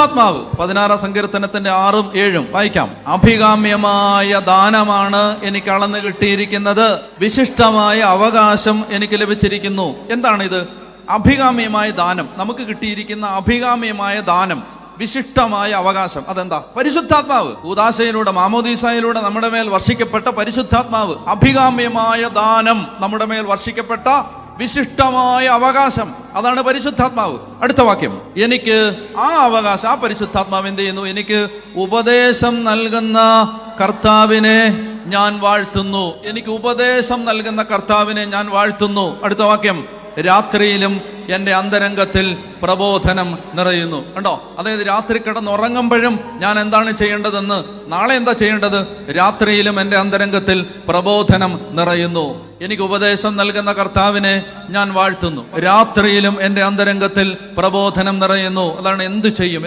ആത്മാവ് 16 സങ്കീർത്തനത്തിന്റെ 6ഉം 7ഉം വായിക്കാം. അഭികാമ്യമായ ദാനമാണ് എനിക്ക് അളന്ന് കിട്ടിയിരിക്കുന്നത്, വിശിഷ്ടമായ അവകാശം എനിക്ക് ലഭിച്ചിരിക്കുന്നു. എന്താണ് ഇത്? അഭികാമ്യമായ ദാനം, നമുക്ക് കിട്ടിയിരിക്കുന്ന അഭികാമ്യമായ ദാനം, വിശിഷ്ടമായ അവകാശം. അതെന്താ? പരിശുദ്ധാത്മാവ്. കൂദാശയിലൂടെ, മാമോദീസായിലൂടെ നമ്മുടെ മേൽ വർഷിക്കപ്പെട്ട പരിശുദ്ധാത്മാവ്. അഭികാമ്യമായ ദാനം, നമ്മുടെ മേൽ വർഷിക്കപ്പെട്ട വിശിഷ്ടമായ അവകാശം, അതാണ് പരിശുദ്ധാത്മാവ്. അടുത്ത വാക്യം, എനിക്ക് ആ അവകാശം, ആ പരിശുദ്ധാത്മാവ് എന്ത് ചെയ്യുന്നു? എനിക്ക് ഉപദേശം നൽകുന്ന കർത്താവിനെ ഞാൻ വാഴ്ത്തുന്നു. എനിക്ക് ഉപദേശം നൽകുന്ന കർത്താവിനെ ഞാൻ വാഴ്ത്തുന്നു. അടുത്ത വാക്യം, രാത്രിയിലും എൻ്റെ അന്തരംഗത്തിൽ പ്രബോധനം നിറയുന്നു. കണ്ടോ? അതായത് രാത്രി കിടന്നുറങ്ങുമ്പോഴും ഞാൻ എന്താണ് ചെയ്യേണ്ടതെന്ന്, നാളെ എന്താ ചെയ്യേണ്ടത്? രാത്രിയിലും എൻ്റെ അന്തരംഗത്തിൽ പ്രബോധനം നിറയുന്നു. എനിക്ക് ഉപദേശം നൽകുന്ന കർത്താവിനെ ഞാൻ വാഴ്ത്തുന്നു. രാത്രിയിലും എൻ്റെ അന്തരംഗത്തിൽ പ്രബോധനം നിറയുന്നു. അതാണ് എന്ത് ചെയ്യും,